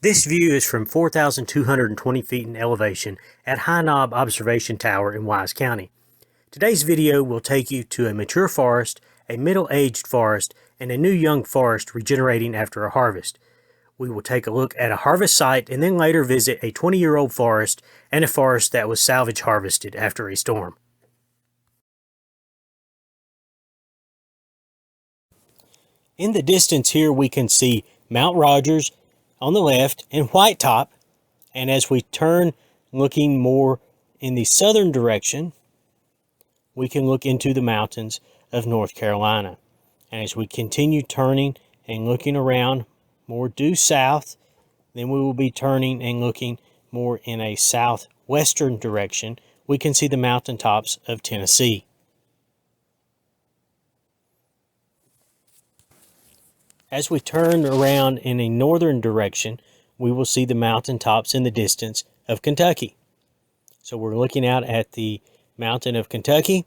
This view is from 4,220 feet in elevation at High Knob Observation Tower in Wise County. Today's video will take you to a mature forest, a middle-aged forest, and a new young forest regenerating after a harvest. We will take a look at a harvest site and then later visit a 20-year-old forest and a forest that was salvage harvested after a storm. In the distance here we can see Mount Rogers on the left and White Top, and as we turn looking more in the southern direction we can look into the mountains of North Carolina. And as we continue turning and looking around more due south, then we will be turning and looking more in a southwestern direction. We can see the mountaintops of Tennessee. As we turn around in a northern direction, we will see the mountaintops in the distance of Kentucky. So we're looking out at the mountain of Kentucky.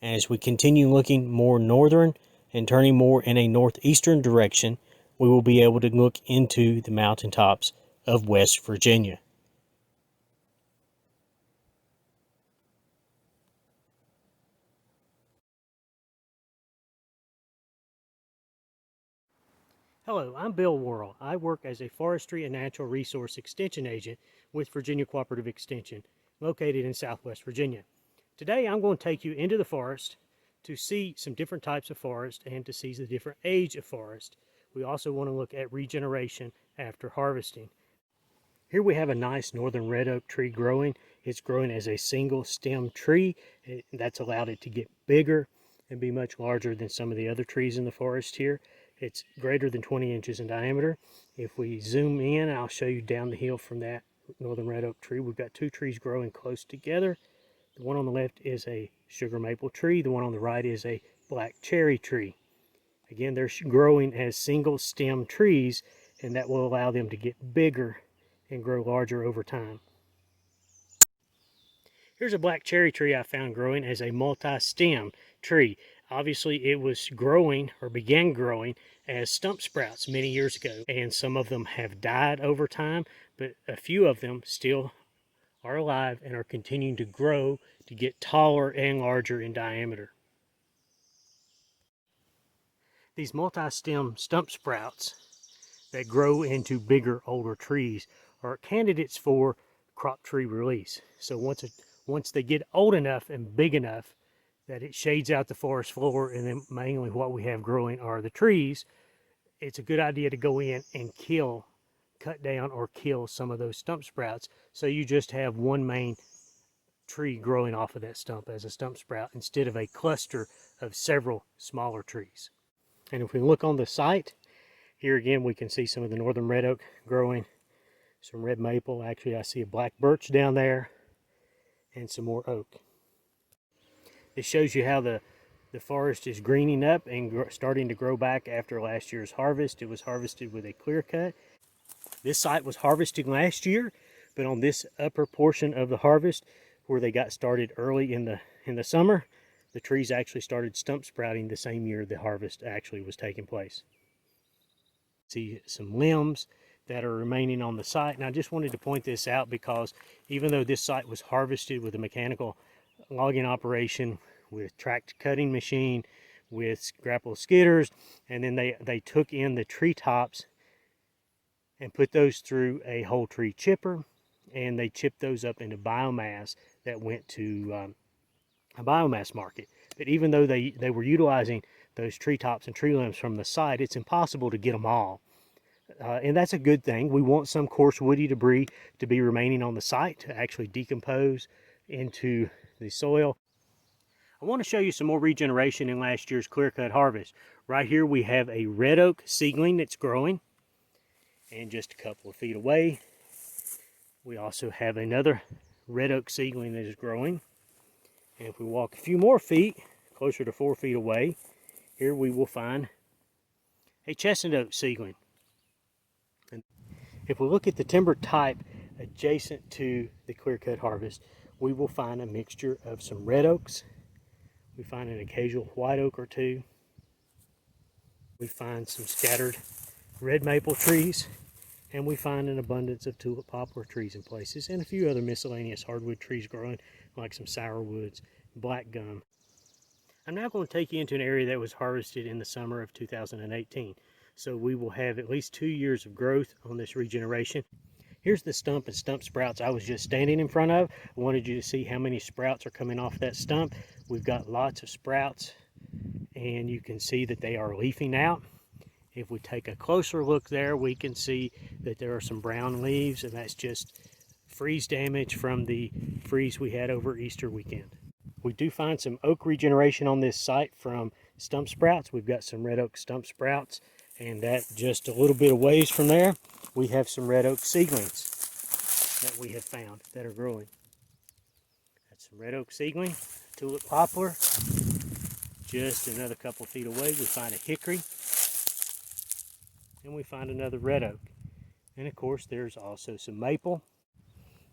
As we continue looking more northern and turning more in a northeastern direction, we will be able to look into the mountaintops of West Virginia. Hello, I'm Bill Worrell. I work as a Forestry and Natural Resource Extension Agent with Virginia Cooperative Extension, located in Southwest Virginia. Today I'm going to take you into the forest to see some different types of forest and to see the different age of forest. We also want to look at regeneration after harvesting. Here we have a nice northern red oak tree growing. It's growing as a single stem tree. That's allowed it to get bigger and be much larger than some of the other trees in the forest here. It's greater than 20 inches in diameter. If we zoom in, I'll show you down the hill from that northern red oak tree. We've got two trees growing close together. The one on the left is a sugar maple tree. The one on the right is a black cherry tree. Again, they're growing as single stem trees, and that will allow them to get bigger and grow larger over time. Here's a black cherry tree I found growing as a multi-stem tree. Obviously, it was growing or began growing as stump sprouts many years ago, and some of them have died over time, but a few of them still are alive and are continuing to grow to get taller and larger in diameter. These multi-stem stump sprouts that grow into bigger, older trees are candidates for crop tree release. So once they get old enough and big enough that it shades out the forest floor, and then mainly what we have growing are the trees, it's a good idea to go in and cut down or kill some of those stump sprouts, so you just have one main tree growing off of that stump as a stump sprout instead of a cluster of several smaller trees. And if we look on the site, here again we can see some of the northern red oak growing, some red maple. Actually, I see a black birch down there and some more oak. This shows you how the forest is greening up and starting to grow back after last year's harvest. It was harvested with a clear cut. This site was harvested last year, but on this upper portion of the harvest, where they got started early in the summer, the trees actually started stump sprouting the same year the harvest actually was taking place. See some limbs that are remaining on the site, and I just wanted to point this out because even though this site was harvested with a mechanical logging operation with tracked cutting machine, with grapple skidders, and then they took in the tree tops and put those through a whole tree chipper, and they chipped those up into biomass that went to a biomass market. But even though they were utilizing those tree tops and tree limbs from the site, it's impossible to get them all. And that's a good thing. We want some coarse woody debris to be remaining on the site to actually decompose into the soil. I want to show you some more regeneration in last year's clear-cut harvest. Right here we have a red oak seedling that's growing, and just a couple of feet away we also have another red oak seedling that is growing. And if we walk a few more feet, closer to 4 feet away, here we will find a chestnut oak seedling. And if we look at the timber type adjacent to the clear-cut harvest, we will find a mixture of some red oaks. We find an occasional white oak or two. We find some scattered red maple trees, And we find an abundance of tulip poplar trees in places, and a few other miscellaneous hardwood trees growing, like some sourwoods, black gum. I'm now going to take you into an area that was harvested in the summer of 2018. So we will have at least 2 years of growth on this regeneration. Here's the stump and stump sprouts I was just standing in front of. I wanted you to see how many sprouts are coming off that stump. We've got lots of sprouts, and you can see that they are leafing out. If we take a closer look there, we can see that there are some brown leaves, and that's just freeze damage from the freeze we had over Easter weekend. We do find some oak regeneration on this site from stump sprouts. We've got some red oak stump sprouts, and that just a little bit of ways from there, we have some red oak seedlings that we have found that are growing. That's some red oak seedling, tulip poplar. Just another couple feet away, we find a hickory, and we find another red oak. And of course, there's also some maple.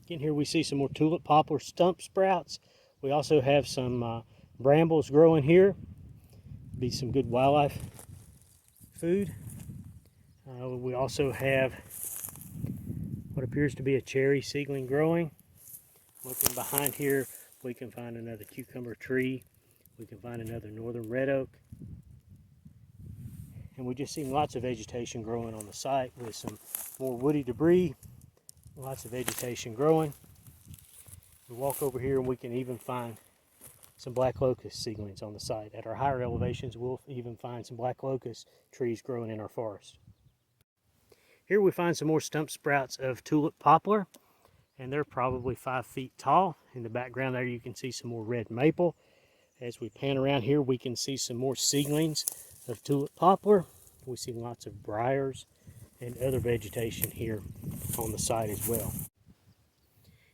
Again, here we see some more tulip poplar stump sprouts. We also have some brambles growing here. Be some good wildlife food. We also have what appears to be a cherry seedling growing. Looking behind here, we can find another cucumber tree. We can find another northern red oak. And we just see lots of vegetation growing on the site with some more woody debris. Lots of vegetation growing. We walk over here and we can even find some black locust seedlings on the site. At our higher elevations, we'll even find some black locust trees growing in our forest. Here we find some more stump sprouts of tulip poplar, and they're probably 5 feet tall. In the background there you can see some more red maple. As we pan around here, we can see some more seedlings of tulip poplar. We see lots of briars and other vegetation here on the site as well.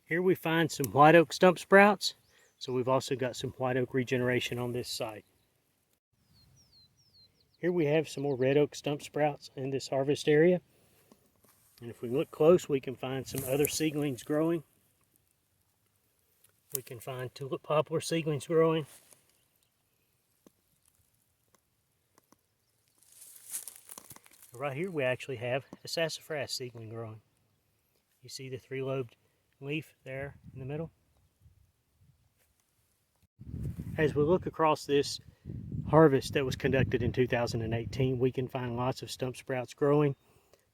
Here we find some white oak stump sprouts. So we've also got some white oak regeneration on this site. Here we have some more red oak stump sprouts in this harvest area. And if we look close, we can find some other seedlings growing. We can find tulip poplar seedlings growing. Right here we actually have a sassafras seedling growing. You see the three-lobed leaf there in the middle? As we look across this harvest that was conducted in 2018, we can find lots of stump sprouts growing.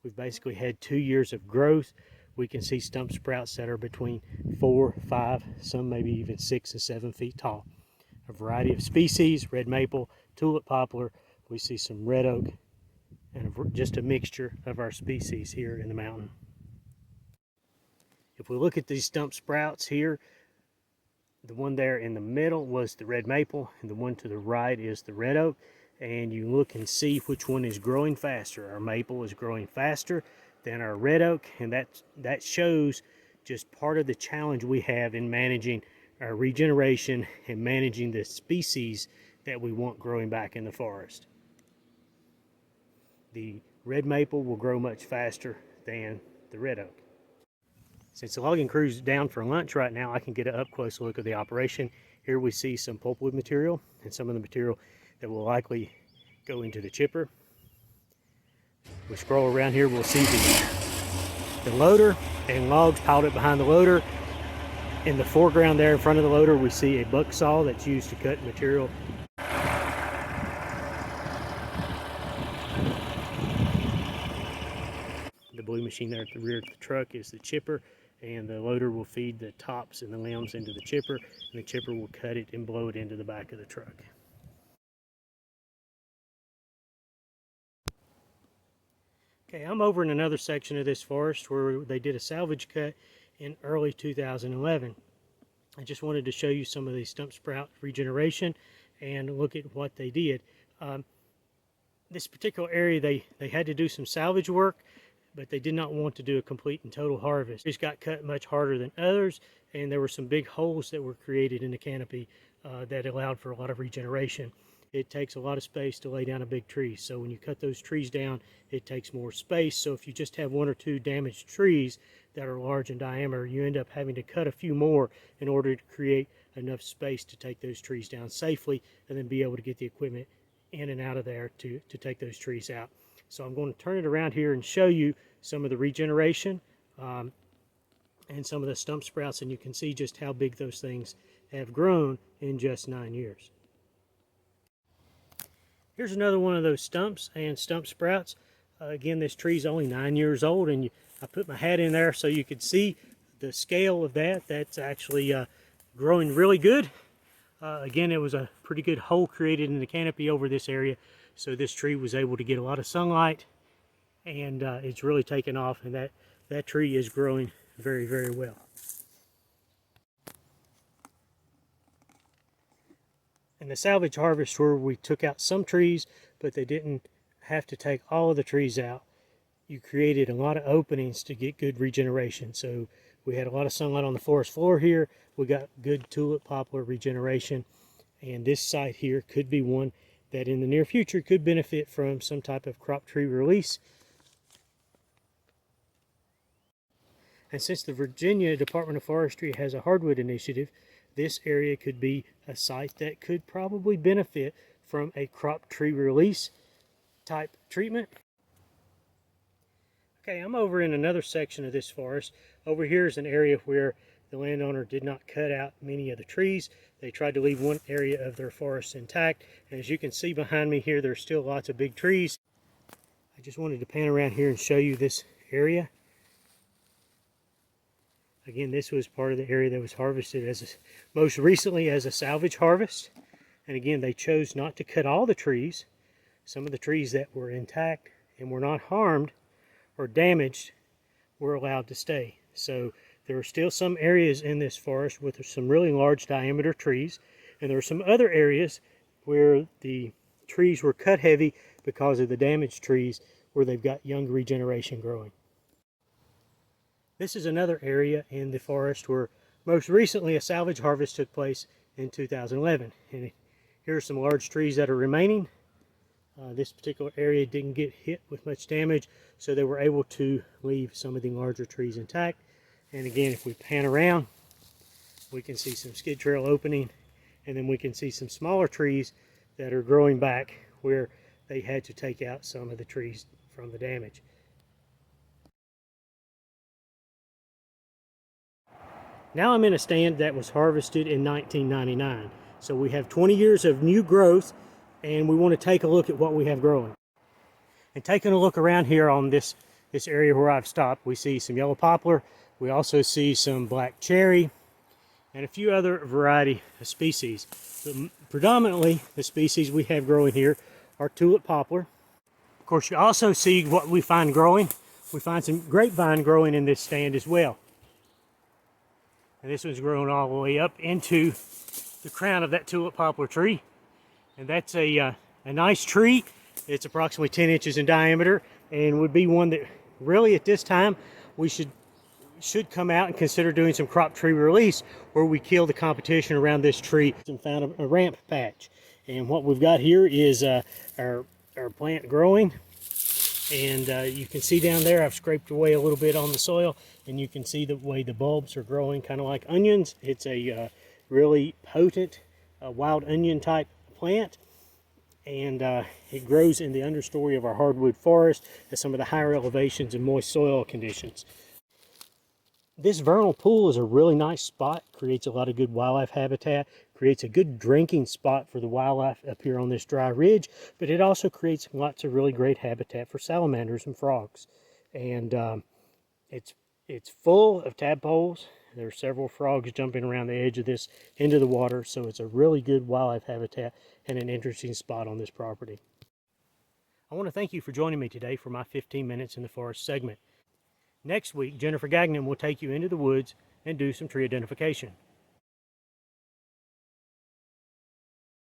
We've basically had 2 years of growth. We can see stump sprouts that are between 4, 5, some maybe even 6 and 7 feet tall. A variety of species, red maple, tulip poplar. We see some red oak, and just a mixture of our species here in the mountain. If we look at these stump sprouts here, the one there in the middle was the red maple, and the one to the right is the red oak. And you look and see which one is growing faster. Our maple is growing faster than our red oak, and that shows just part of the challenge we have in managing our regeneration and managing the species that we want growing back in the forest. The red maple will grow much faster than the red oak. Since the logging crew's down for lunch right now, I can get an up-close look at the operation. Here we see some pulpwood material and some of the material that will likely go into the chipper. We scroll around here, we'll see the loader and logs piled up behind the loader. In the foreground there in front of the loader, we see a buck saw that's used to cut material. The blue machine there at the rear of the truck is the chipper, and the loader will feed the tops and the limbs into the chipper, and the chipper will cut it and blow it into the back of the truck. Okay, I'm over in another section of this forest where they did a salvage cut in early 2011. I just wanted to show you some of the stump sprout regeneration and look at what they did. This particular area, they had to do some salvage work, but they did not want to do a complete and total harvest. These got cut much harder than others, and there were some big holes that were created in the canopy that allowed for a lot of regeneration. It takes a lot of space to lay down a big tree, so when you cut those trees down, it takes more space. So if you just have 1 or 2 damaged trees that are large in diameter, you end up having to cut a few more in order to create enough space to take those trees down safely and then be able to get the equipment in and out of there to take those trees out. So I'm going to turn it around here and show you some of the regeneration and some of the stump sprouts, and you can see just how big those things have grown in just 9 years. Here's another one of those stumps and stump sprouts. Again, this tree's only 9 years old, and I put my hat in there so you could see the scale of that. That's actually growing really good. Again, it was a pretty good hole created in the canopy over this area, so this tree was able to get a lot of sunlight, and it's really taken off, and that tree is growing very, very well. In the salvage harvest, where we took out some trees, but they didn't have to take all of the trees out, you created a lot of openings to get good regeneration. So we had a lot of sunlight on the forest floor here. We got good tulip poplar regeneration, and this site here could be one that in the near future could benefit from some type of crop tree release. And since the Virginia Department of Forestry has a hardwood initiative, this area could be a site that could probably benefit from a crop tree release type treatment. Okay, I'm over in another section of this forest. Over here is an area where the landowner did not cut out many of the trees. They tried to leave one area of their forest intact. And as you can see behind me here, there's still lots of big trees. I just wanted to pan around here and show you this area. Again, this was part of the area that was harvested most recently as a salvage harvest. And again, they chose not to cut all the trees. Some of the trees that were intact and were not harmed or damaged were allowed to stay. So there are still some areas in this forest with some really large diameter trees, and there are some other areas where the trees were cut heavy because of the damaged trees where they've got young regeneration growing. This is another area in the forest where most recently a salvage harvest took place in 2011. And here are some large trees that are remaining. This particular area didn't get hit with much damage, so they were able to leave some of the larger trees intact. And again, if we pan around, we can see some skid trail opening, and then we can see some smaller trees that are growing back where they had to take out some of the trees from the damage. Now I'm in a stand that was harvested in 1999. So we have 20 years of new growth, and we want to take a look at what we have growing. And taking a look around here on this area where I've stopped, we see some yellow poplar. We also see some black cherry and a few other variety of species. But predominantly, the species we have growing here are tulip poplar. Of course, you also see what we find growing. We find some grapevine growing in this stand as well. And this one's grown all the way up into the crown of that tulip poplar tree. And that's a nice tree. It's approximately 10 inches in diameter and would be one that really at this time we should come out and consider doing some crop tree release where we kill the competition around this tree and found a ramp patch. And what we've got here is our plant growing. And you can see down there I've scraped away a little bit on the soil, and you can see the way the bulbs are growing kind of like onions. It's a really potent wild onion type plant, and it grows in the understory of our hardwood forest at some of the higher elevations and moist soil conditions. This vernal pool is a really nice spot, creates a lot of good wildlife habitat, creates a good drinking spot for the wildlife up here on this dry ridge, but it also creates lots of really great habitat for salamanders and frogs. And it's full of tadpoles. There are several frogs jumping around the edge of this into the water, so it's a really good wildlife habitat and an interesting spot on this property. I want to thank you for joining me today for my 15 Minutes in the Forest segment. Next week, Jennifer Gagnon will take you into the woods and do some tree identification.